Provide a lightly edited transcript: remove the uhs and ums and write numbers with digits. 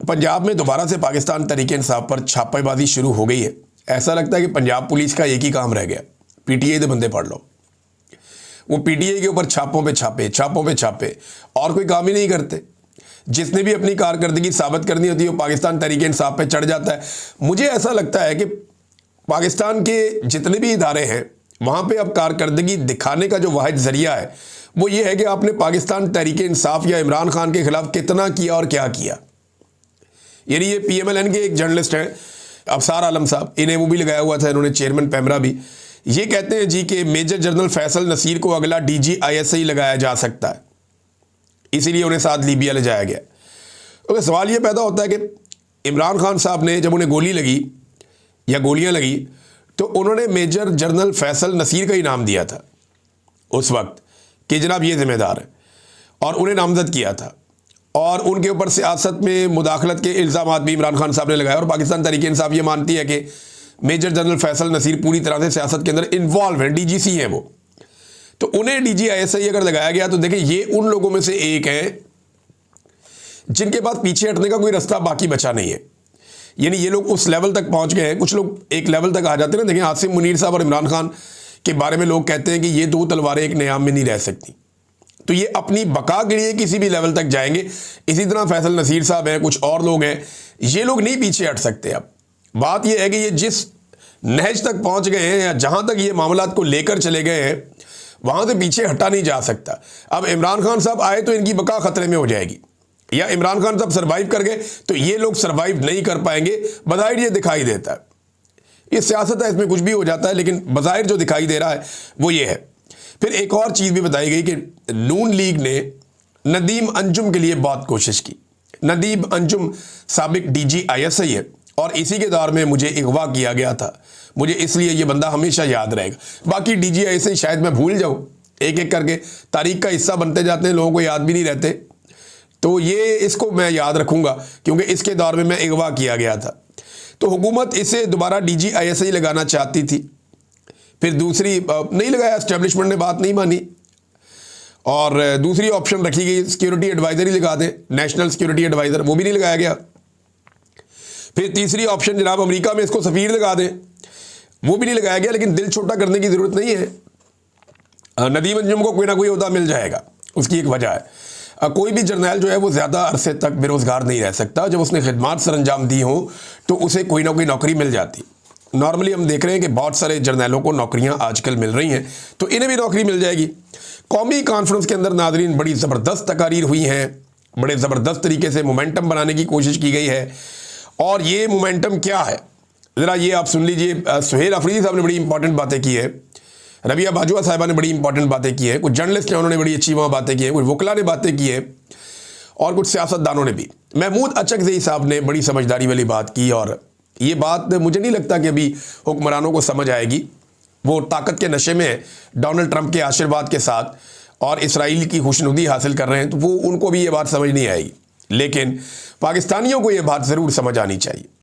पंजाब में दोबारा से पाकिस्तान तहरीक इंसाफ पर छापेबाजी शुरू हो गई है। ऐसा लगता है कि पंजाब पुलिस का एक ही काम रह गया, पीटीआई के बंदे पढ़ लो। वो पीटीआई के ऊपर छापों पे छापे और कोई काम ही नहीं करते। जिसने भी अपनी कारकर्दगी साबित करनी होती है वो पाकिस्तान तहरीक इंसाफ पे चढ़ जाता है। मुझे ऐसा लगता है कि पाकिस्तान के जितने भी इदारे हैं वहाँ पे अब कारकर्दगी दिखाने का जो वाहिद जरिया है वो ये है कि आपने पाकिस्तान तहरीक इंसाफ या इमरान खान के खिलाफ कितना किया और क्या किया। यानी ये PMLN के एक जर्नलिस्ट हैं अफसार आलम साहब, इन्हें वो भी लगाया हुआ था इन्होंने, चेयरमैन पैमरा भी। ये कहते हैं जी कि मेजर जनरल फैसल नसीर को अगला DG ISI लगाया जा सकता है, इसीलिए उन्हें साथ लीबिया ले जाया गया। तो सवाल ये पैदा होता है कि इमरान खान साहब ने जब उन्हें गोली लगी या गोलियां लगी तो उन्होंने मेजर जनरल फैसल नसीर का ही नाम दिया था उस वक्त कि जनाब ये जिम्मेदार है, और उन्हें नामजद किया था। और उनके ऊपर सियासत में मुदाखलत के इल्ज़ामात भी इमरान खान साहब ने लगाए। और पाकिस्तान तहरीक इंसाफ ये मानती है कि मेजर जनरल फैसल नसीर पूरी तरह से सियासत के अंदर इन्वॉल्व है, DGC हैं वो। तो उन्हें DG ISI अगर लगाया गया तो देखिए ये उन लोगों में से एक है जिनके पास पीछे हटने का कोई रास्ता बाकी बचा नहीं है। यानी ये लोग उस लेवल तक पहुंच गए हैं। कुछ लोग एक लेवल तक आ जाते हैं ना, देखिए आसिम मुनीर साहब और इमरान खान के बारे में लोग कहते हैं कि ये दो तलवारें एक नियाम में नहीं रह सकती। तो ये अपनी बका के लिए किसी भी लेवल तक जाएंगे। इसी तरह फैसल नसीर साहब हैं, कुछ और लोग हैं, ये लोग नहीं पीछे हट सकते। अब बात यह है कि ये जिस नहज तक पहुंच गए हैं या जहां तक ये मामलात को लेकर चले गए हैं वहां से पीछे हटा नहीं जा सकता। अब इमरान खान साहब आए तो इनकी बका खतरे में हो जाएगी, या इमरान खान साहब सर्वाइव कर गए तो ये लोग सर्वाइव नहीं कर पाएंगे। बज़ाहिर ये दिखाई देता है, ये सियासत है, इसमें कुछ भी हो जाता है, लेकिन बज़ाहिर जो दिखाई दे रहा है वो ये है। फिर एक और चीज़ भी बताई गई कि नून लीग ने नदीम अंजुम के लिए बहुत कोशिश की। नदीम अंजुम साबिक DG ISI है और इसी के दौर में मुझे अगवा किया गया था। मुझे इसलिए ये बंदा हमेशा याद रहेगा। बाकी DG ISI शायद मैं भूल जाऊँ, एक एक करके तारीख का हिस्सा बनते जाते हैं, लोगों को याद भी नहीं रहते। तो ये इसको मैं याद रखूँगा क्योंकि इसके दौर में मैं अगवा किया गया था। तो हुकूमत इसे दोबारा DG ISI लगाना चाहती थी, फिर दूसरी नहीं लगाया, एस्टेब्लिशमेंट ने बात नहीं मानी और दूसरी ऑप्शन रखी गई सिक्योरिटी एडवाइजर ही लगा दें, नेशनल सिक्योरिटी एडवाइजर, वो भी नहीं लगाया गया। फिर तीसरी ऑप्शन जनाब अमेरिका में इसको सफ़ीर लगा दें, वो भी नहीं लगाया गया। लेकिन दिल छोटा करने की ज़रूरत नहीं है, नदीम अंजुम को कोई ना कोई ओहदा मिल जाएगा। उसकी एक वजह है, कोई भी जर्नैल जो है वो ज़्यादा अरसे तक बेरोज़गार नहीं रह सकता। जब उसने खिदमात सर अंजाम दी हो तो उसे कोई ना कोई नौकरी मिल जाती। नॉर्मली हम देख रहे हैं कि बहुत सारे जर्नैलों को नौकरियां आजकल मिल रही हैं, तो इन्हें भी नौकरी मिल जाएगी। कौमी कॉन्फ्रेंस के अंदर नाज़रीन बड़ी ज़बरदस्त तकारीर हुई हैं, बड़े ज़बरदस्त तरीके से मोमेंटम बनाने की कोशिश की गई है। और ये मोमेंटम क्या है ज़रा ये आप सुन लीजिए। सुहेल अफरीदी साहब ने बड़ी इंपॉर्टेंट बातें की है, रबिया बाजवा साहिबा ने बड़ी इंपॉर्टेंट बातें की है, कुछ जर्नलिस्ट हैं उन्होंने बड़ी अच्छी वहाँ बातें की है, कुछ वकला ने बातें की है और कुछ सियासतदानों ने भी। महमूद अचकज़ई साहब ने बड़ी समझदारी वाली बात की और ये बात मुझे नहीं लगता कि अभी हुक्मरानों को समझ आएगी। वो ताकत के नशे में डोनाल्ड ट्रंप के आशीर्वाद के साथ और इसराइल की खुशनुदी हासिल कर रहे हैं, तो वो उनको भी ये बात समझ नहीं आएगी। लेकिन पाकिस्तानियों को ये बात ज़रूर समझ आनी चाहिए।